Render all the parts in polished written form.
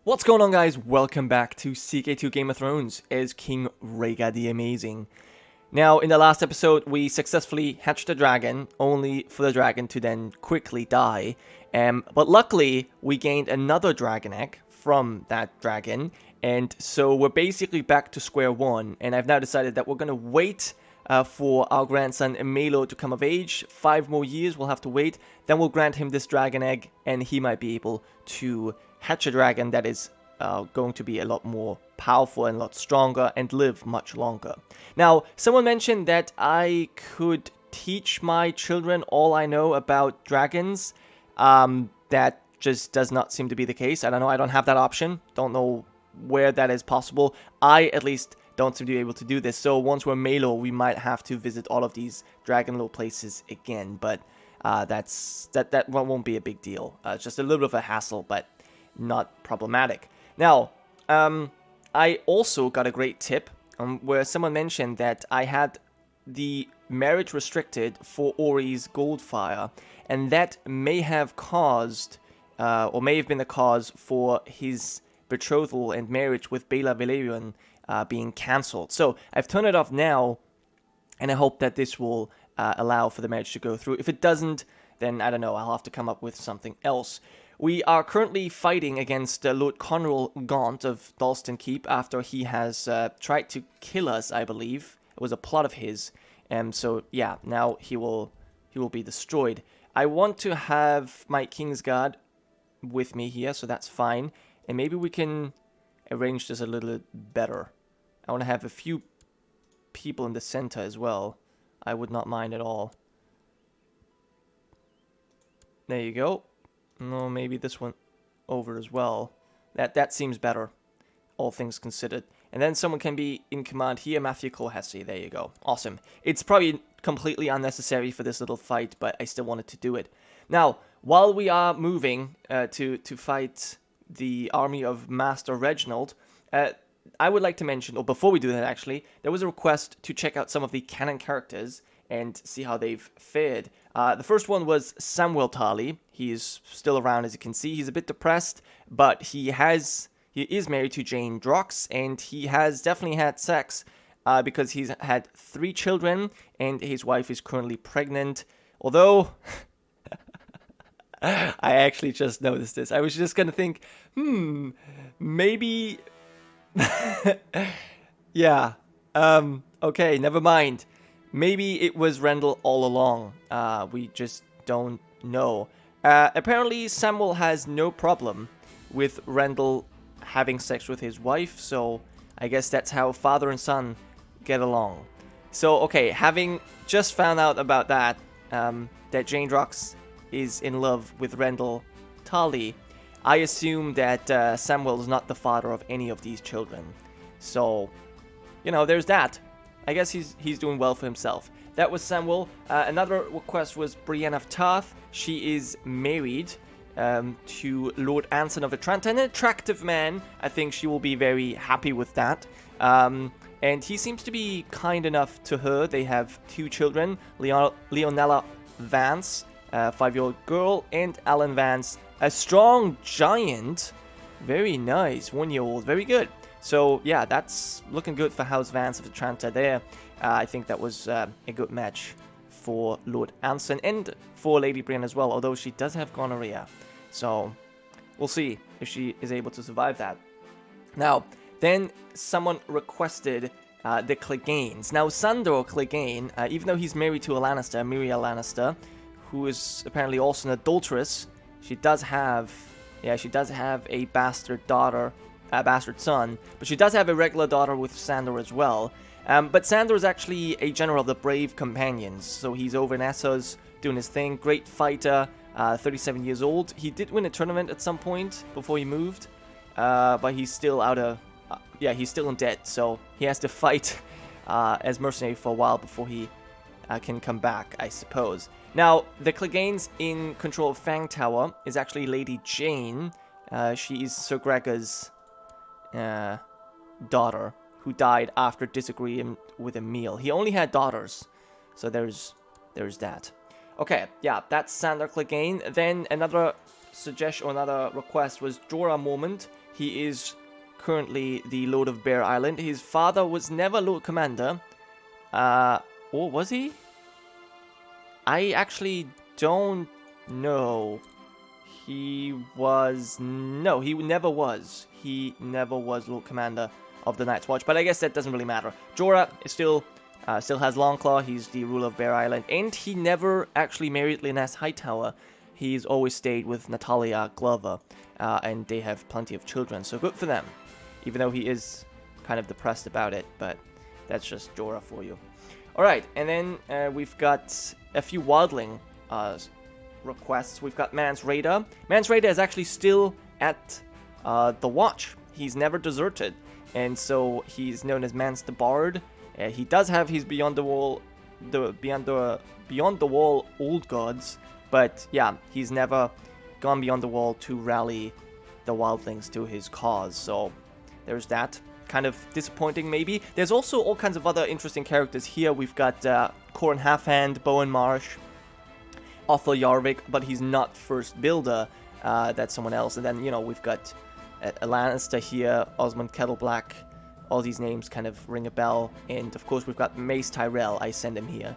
What's going on, guys? Welcome back to CK2 Game of Thrones as King Rhaegar the Amazing. Now, in the last episode, we successfully hatched a dragon, only for the dragon to then quickly die. But luckily, we gained another dragon egg from that dragon, and so we're basically back to square one. And I've now decided that we're going to wait for our grandson Emelo to come of age. 5 more years we'll have to wait. Then we'll grant him this dragon egg, and he might be able to hatch a dragon that is going to be a lot more powerful and a lot stronger and live much longer. Now, someone mentioned that I could teach my children all I know about dragons. That just does not seem to be the case. I don't know. I don't have that option. Don't know where that is possible. I, at least, don't seem to be able to do this. So once we're Melo, we might have to visit all of these dragon lore places again. But that won't be a big deal. It's just a little bit of a hassle, but not problematic. Now, I also got a great tip where someone mentioned that I had the marriage restricted for Ori's Goldfire, and that may have caused, or may have been the cause for his betrothal and marriage with Baela Velaryon being cancelled. So I've turned it off now, and I hope that this will allow for the marriage to go through. If it doesn't, then I don't know, I'll have to come up with something else. We are currently fighting against Lord Conral Gaunt of Dalston Keep after he has tried to kill us, I believe. It was a plot of his. So yeah, now he will be destroyed. I want to have my Kingsguard with me here, so that's fine. And maybe we can arrange this a little better. I want to have a few people in the center as well. I would not mind at all. There you go. No, maybe this one over as well. That seems better, all things considered. And then someone can be in command here, Matthew Colhessy. There you go. Awesome. It's probably completely unnecessary for this little fight, but I still wanted to do it. Now, while we are moving to fight the army of Master Reginald, I would like to mention, or before we do that actually, there was a request to check out some of the canon characters and see how they've fared. The first one was Samwell Tarly. He is still around, as you can see. He's a bit depressed, but he is married to Jane Drox, and he has definitely had sex because he's had 3 children, and his wife is currently pregnant. Although, I actually just noticed this. I was just gonna think, maybe... yeah, okay, never mind. Maybe it was Rendell all along. We just don't know. Apparently, Samuel has no problem with Rendell having sex with his wife, so I guess that's how father and son get along. So, okay, having just found out about that, that Jane Drox is in love with Rendell Tarly, I assume that Samuel is not the father of any of these children. So, you know, there's that. I guess he's doing well for himself. That was Samuel. Another request was Brienne of Tarth. She is married to Lord Anson of Atranta, an attractive man. I think she will be very happy with that. And he seems to be kind enough to her. They have 2 children, Leonella Vance, a 5-year-old girl, and Alan Vance, a strong giant. Very nice, 1-year-old, very good. So, yeah, that's looking good for House Vance of Atranta there. I think that was a good match for Lord Anson and for Lady Brienne as well, although she does have gonorrhea. So, we'll see if she is able to survive that. Now, then someone requested the Cleganes. Now, Sandor Clegane, even though he's married to a Lannister, Miriel Lannister, who is apparently also an adulteress, she does have a bastard daughter, a bastard son, but she does have a regular daughter with Sandor as well. But Sandor is actually a general of the Brave Companions, so he's over in Essos doing his thing. Great fighter, 37 years old. He did win a tournament at some point before he moved, but he's still he's still in debt, so he has to fight as mercenary for a while before he can come back, I suppose. Now, the Cleganes in control of Fang Tower is actually Lady Jane. She is Sir Gregor's daughter, who died after disagreeing with Emil. He only had daughters, so there's that. Okay, yeah, that's Sandor Clegane. Then another suggestion or another request was Jorah Mormont. He is currently the Lord of Bear Island. His father was never Lord Commander. Or was he? I actually don't know. He was... No, he never was. He never was Lord Commander of the Night's Watch. But I guess that doesn't really matter. Jorah is still has Longclaw. He's the ruler of Bear Island. And he never actually married Lyness Hightower. He's always stayed with Natalia Glover. And they have plenty of children. So good for them. Even though he is kind of depressed about it. But that's just Jorah for you. Alright, and then we've got a few wildling requests. We've got Mance Rayder. Mance Rayder is actually still at the Watch. He's never deserted, and so he's known as Mance the Bard. He does have his Beyond the Wall old gods, but yeah, he's never gone beyond the wall to rally the wildlings to his cause. So there's that. Kind of disappointing, maybe. There's also all kinds of other interesting characters here. We've got Corran Halfhand, Bowen Marsh, Othel Yarvik, but he's not First Builder. That's someone else. And then, you know, we've got a Lannister here, Osmond Kettleblack. All these names kind of ring a bell. And, of course, we've got Mace Tyrell. I send him here.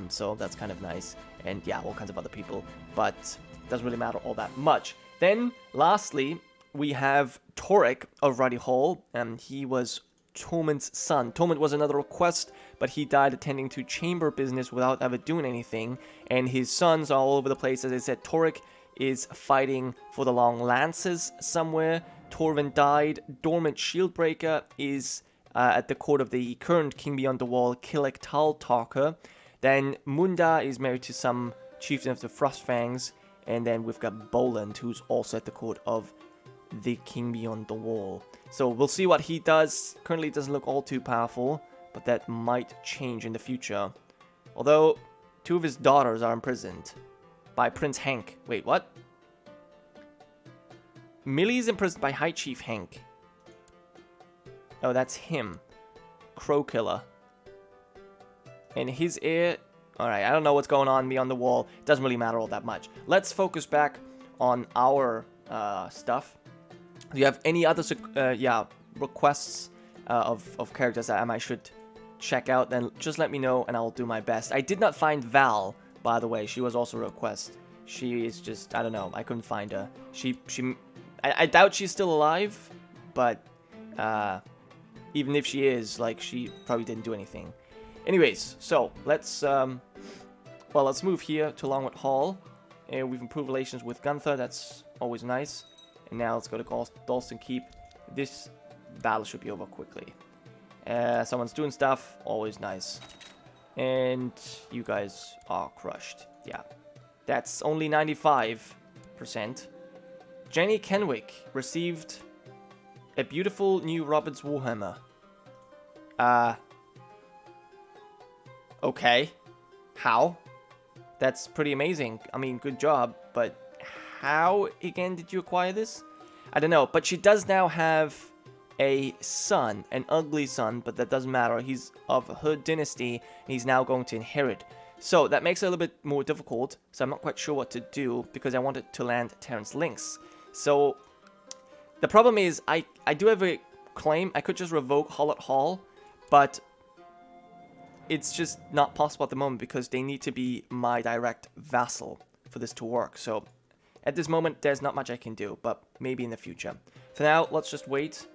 So that's kind of nice. And, yeah, all kinds of other people. But it doesn't really matter all that much. Then, lastly, we have Torek of Ruddy Hall, and he was Torment's son. Torment was another request, but he died attending to chamber business without ever doing anything, and his sons are all over the place. As I said, Torek is fighting for the Long Lances somewhere. Torvin died. Dormant Shieldbreaker is at the court of the current King Beyond the Wall, Killick Taltalker. Then Munda is married to some chieftain of the Frostfangs, and then we've got Boland, who's also at the court of the King Beyond the Wall. So we'll see what he does. Currently it doesn't look all too powerful, but that might change in the future. Although, two of his daughters are imprisoned by Prince Hank. Wait, what? Millie's imprisoned by High Chief Hank. Oh, that's him. Crowkiller. And his heir... Alright, I don't know what's going on beyond the wall. It doesn't really matter all that much. Let's focus back on our stuff. Do you have any other requests of characters that I should check out? Then just let me know and I'll do my best. I did not find Val, by the way. She was also a request. She is just, I don't know, I couldn't find her. I doubt she's still alive, but even if she is, like, she probably didn't do anything. Anyways, so let's move here to Longwood Hall. We've improved relations with Gunther. That's always nice. And now let's go to Dalston Keep. This battle should be over quickly. Someone's doing stuff. Always nice. And you guys are crushed. Yeah. That's only 95%. Jenny Kenwick received a beautiful new Robert's Warhammer. Okay. How? That's pretty amazing. I mean, good job, but how, again, did you acquire this? I don't know, but she does now have a son, an ugly son, but that doesn't matter. He's of her dynasty, and he's now going to inherit. So that makes it a little bit more difficult, so I'm not quite sure what to do, because I wanted to land Terrence Lynx. So the problem is, I do have a claim. I could just revoke Hollett Hall, but it's just not possible at the moment, because they need to be my direct vassal for this to work. So at this moment, there's not much I can do, but maybe in the future. For now, let's just wait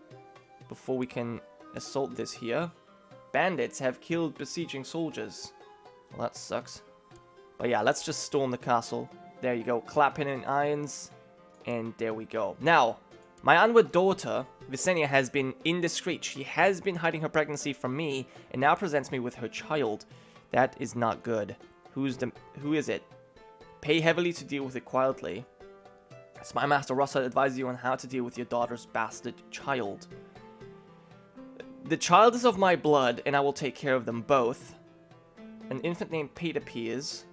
before we can assault this here. Bandits have killed besieging soldiers. Well, that sucks. But yeah, let's just storm the castle. There you go. Clap in irons. And there we go. Now, my onward daughter, Visenya, has been indiscreet. She has been hiding her pregnancy from me, and now presents me with her child. That is not good. Who is it? Pay heavily to deal with it quietly. Spy Master Russell advises you on how to deal with your daughter's bastard child. The child is of my blood, and I will take care of them both. An infant named Pate appears.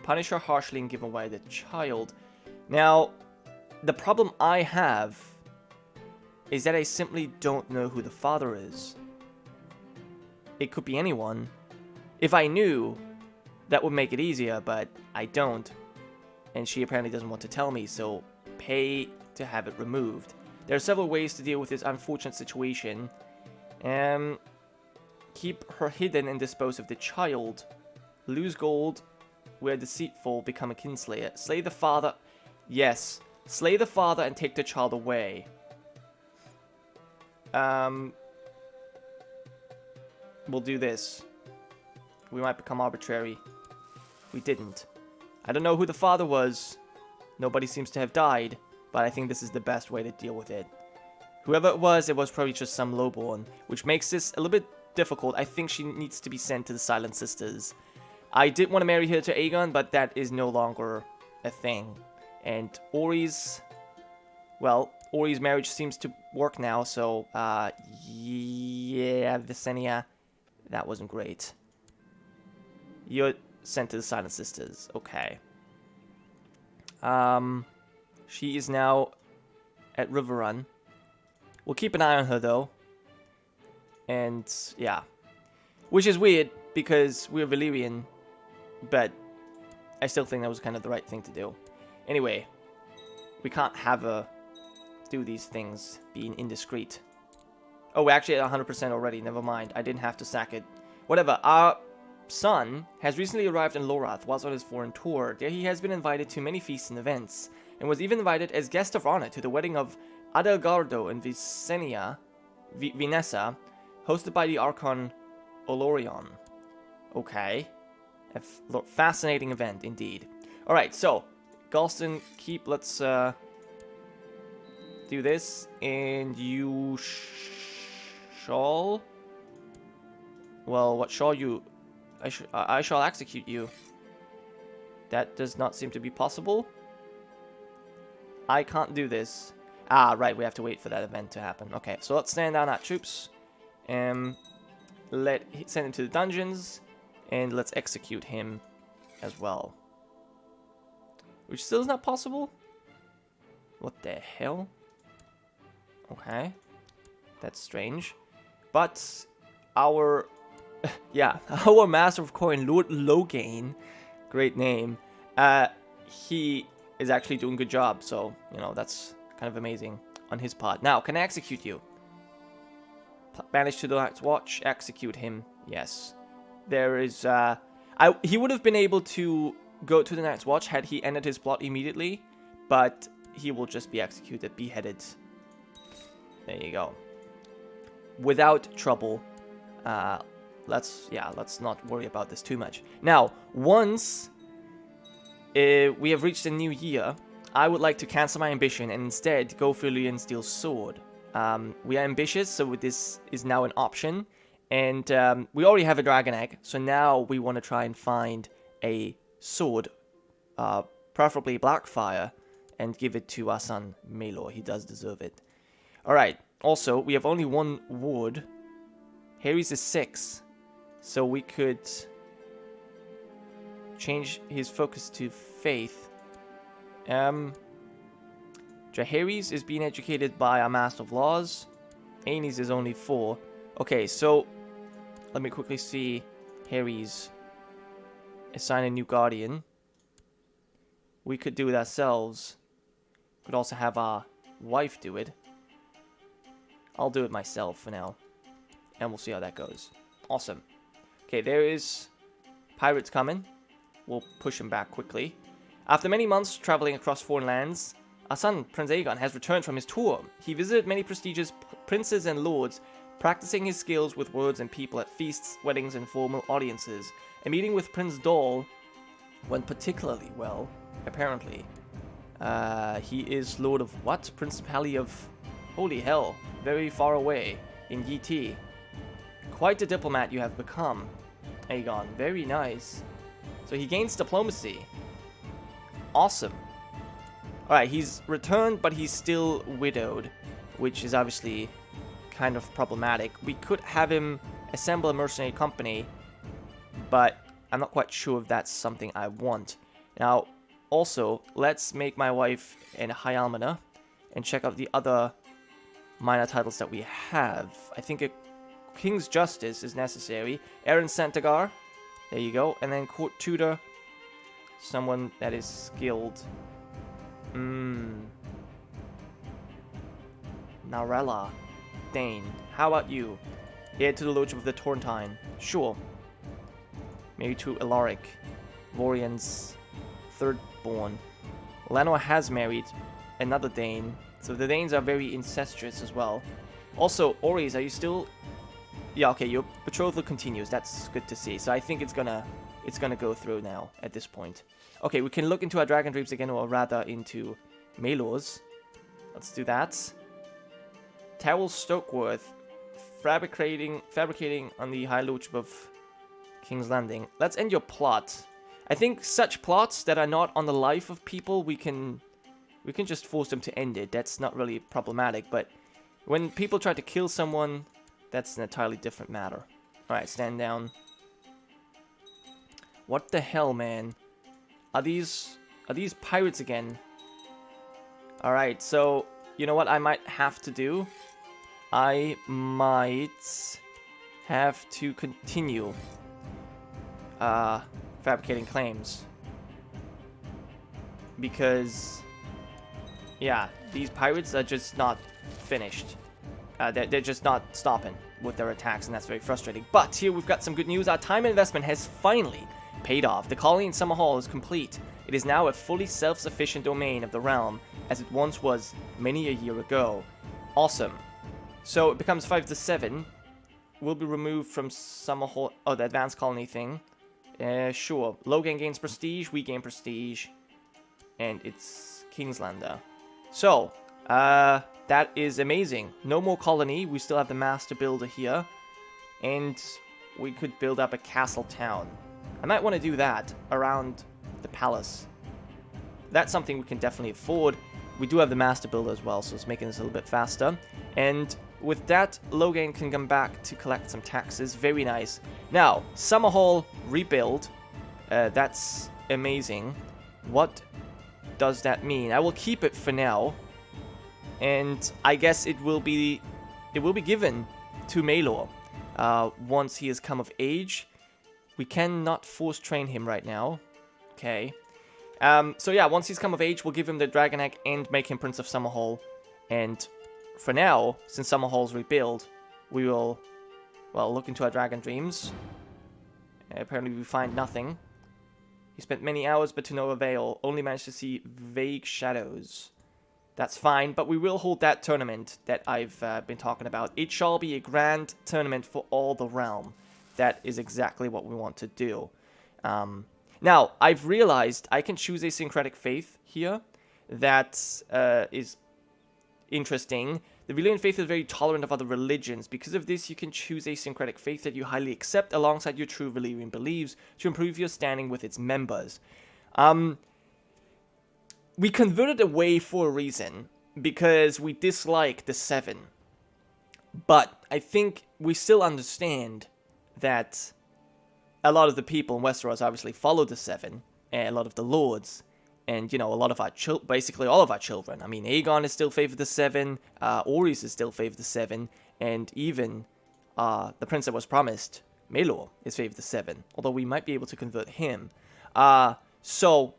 Punish her harshly and give away the child. Now, the problem I have is that I simply don't know who the father is. It could be anyone. If I knew, that would make it easier, but I don't. and she apparently doesn't want to tell me, so pay to have it removed. There are several ways to deal with this unfortunate situation. Keep her hidden and dispose of the child. Lose gold, where deceitful, become a kinslayer. Slay the father. Yes. Slay the father and take the child away. We'll do this. We might become arbitrary. We didn't. I don't know who the father was. Nobody seems to have died, but I think this is the best way to deal with it. Whoever it was probably just some lowborn, which makes this a little bit difficult. I think she needs to be sent to the Silent Sisters. I did want to marry her to Aegon, but that is no longer a thing. And Ori's marriage seems to work now, so, yeah, Visenya, that wasn't great. You're sent to the Silent Sisters, okay. She is now at Riverrun. We'll keep an eye on her, though. And, yeah. Which is weird, because we're Valyrian, but I still think that was kind of the right thing to do. Anyway, we can't have her do these things being indiscreet. Oh, we're actually at 100% already, never mind. I didn't have to sack it. Whatever, our son has recently arrived in Lorath whilst on his foreign tour. There he has been invited to many feasts and events, and was even invited as guest of honor to the wedding of Adelgardo and Vinessa, hosted by the Archon Olorion. Okay. A fascinating event, indeed. Alright, so, Galston, let's do this, and you shall... Well, what shall you... I shall execute you. That does not seem to be possible. I can't do this. Ah, right, we have to wait for that event to happen. Okay, so let's stand down our troops. Send him to the dungeons. And let's execute him as well. Which still is not possible? What the hell? Okay. That's strange. But our... yeah, our Master of Coin, Lord Loghain, great name, he is actually doing a good job. So, you know, that's kind of amazing on his part. Now, can I execute you? Banish to the Night's Watch, execute him. Yes. There is, he would have been able to go to the Night's Watch had he ended his plot immediately, but he will just be executed, beheaded. There you go. Without trouble. Let's not worry about this too much. Now, once we have reached a new year, I would like to cancel my ambition and instead go for Leonsteel's sword. We are ambitious, so this is now an option. And we already have a dragon egg, so now we want to try and find a sword, preferably Blackfire, and give it to our son, Maelor. He does deserve it. Alright, also, we have only one wood. Harry's is 6, so we could change his focus to faith. Jaehaerys is being educated by our Master of Laws. Aenys is only 4. Okay, so let me quickly see Harry's. Assign a new guardian. We could do it ourselves. Could also have our wife do it. I'll do it myself for now. And we'll see how that goes. Awesome. Okay, there is pirates coming. We'll push him back quickly. After many months traveling across foreign lands, our son, Prince Aegon, has returned from his tour. He visited many prestigious princes and lords, practicing his skills with words and people at feasts, weddings, and formal audiences. A meeting with Prince Dol went particularly well, apparently. He is Lord of what? Principality of... Holy hell, very far away in Yi. Quite a diplomat you have become, Aegon. Very nice. So he gains diplomacy. Awesome. Alright, he's returned, but he's still widowed, which is obviously kind of problematic. We could have him assemble a mercenary company, but I'm not quite sure if that's something I want. Now, also, let's make my wife an High Almoner and check out the other minor titles that we have. I think a King's Justice is necessary. Aaron Santagar, there you go, and then Court Tutor Someone that is skilled. Narella. Dane. How about you? Heir to the Lordship of the Torntine. Sure. Married to Alaric. Lorian's third born. Lenor has married another Dane. So the Danes are very incestuous as well. Also, Oris, are you still... Yeah, okay, your betrothal continues. That's good to see. So I think it's gonna go through now at this point. Okay, we can look into our Dragon Dreams again, or rather into Maelor's. Let's do that. Terrell Stokeworth, fabricating on the High Lordship of King's Landing. Let's end your plot. I think such plots that are not on the life of people, we can just force them to end it. That's not really problematic, but when people try to kill someone, that's an entirely different matter. Alright, stand down. What the hell, man? Are these pirates again? Alright, so you know what I might have to do? I might have to continue fabricating claims. Because, yeah, these pirates are just not finished. They're just not stopping with their attacks, and that's very frustrating. But here we've got some good news. Our time investment has finally paid off. The colony in Summerhall is complete. It is now a fully self-sufficient domain of the realm, as it once was many a year ago. Awesome. So it becomes 5 to 7. Will be removed from Summerhall. Oh, the advanced colony thing. Sure. Logan gains prestige. We gain prestige. And it's Kingslander. So, that is amazing. No more colony. We still have the master builder here. And we could build up a castle town. I might want to do that around the palace. That's something we can definitely afford. We do have the master builder as well, so it's making this a little bit faster. And with that, Logan can come back to collect some taxes. Very nice. Now, Summerhall rebuild. That's amazing. What does that mean? I will keep it for now. And I guess it will be given to Maelor once he has come of age. We cannot force train him right now. Okay. So yeah, once he's come of age, we'll give him the Dragon Egg and make him Prince of Summerhall. And for now, since Summerhall's rebuild, we will, well, look into our Dragon Dreams. Apparently we find nothing. He spent many hours, but to no avail. Only managed to see vague shadows. That's fine, but we will hold that tournament that I've been talking about. It shall be a grand tournament for all the realm. That is exactly what we want to do. Now, I've realized I can choose a syncretic faith here. That is interesting. The Valyrian faith is very tolerant of other religions. Because of this, you can choose a syncretic faith that you highly accept alongside your true Valyrian beliefs to improve your standing with its members. We converted away for a reason, because we dislike the Seven. But I think we still understand that a lot of the people in Westeros obviously follow the Seven, and a lot of the lords, and, you know, a lot of our basically all of our children. I mean, Aegon is still favored the Seven, Orys is still favored the Seven, and even the prince that was promised, Maelor, is favored the Seven, although we might be able to convert him. So,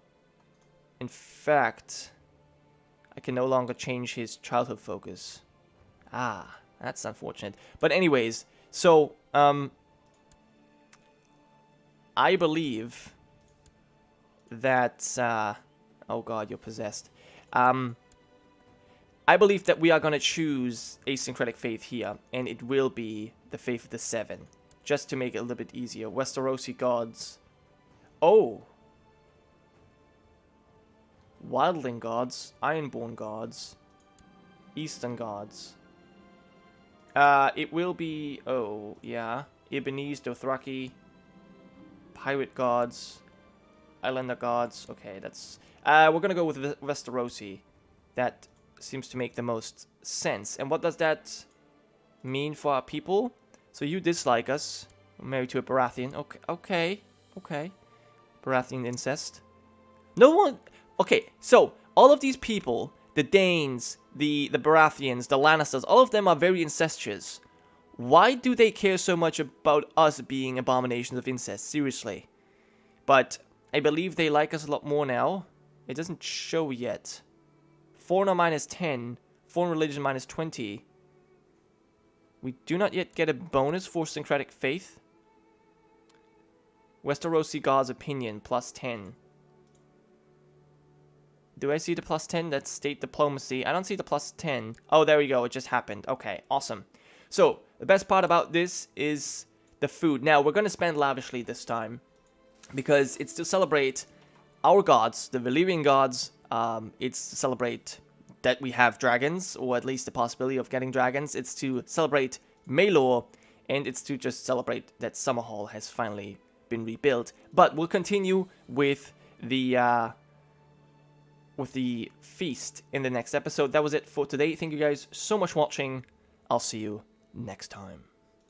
in fact, I can no longer change his childhood focus. That's unfortunate. But anyways, so, I believe that, oh god, you're possessed. I believe that we are going to choose a syncretic faith here, and it will be the Faith of the Seven, just to make it a little bit easier. Westerosi gods. Oh! Wildling gods, Ironborn gods, Eastern gods. It will be, oh, yeah, Ibonese, Dothraki, Pirate gods, Islander gods. Okay, that's... we're gonna go with Westerosi. That seems to make the most sense. And what does that mean for our people? So you dislike us. We're married to a Baratheon. Okay. Baratheon incest. No one... Okay, so all of these people, the Danes, the Baratheons, the Lannisters, all of them are very incestuous. Why do they care so much about us being abominations of incest? Seriously. But I believe they like us a lot more now. It doesn't show yet. Foreigner minus 10. Foreign religion minus 20. We do not yet get a bonus for syncretic faith. Westerosi God's opinion, plus 10. Do I see the plus 10? That's state diplomacy. I don't see the plus 10. Oh, there we go. It just happened. Okay, awesome. So, the best part about this is the food. Now, we're going to spend lavishly this time, because it's to celebrate our gods, the Valyrian gods. It's to celebrate that we have dragons, or at least the possibility of getting dragons. It's to celebrate Maelor, and it's to just celebrate that Summerhall has finally been rebuilt. But we'll continue with the feast in the next episode. That was it for today. Thank you guys so much for watching. I'll see you next time.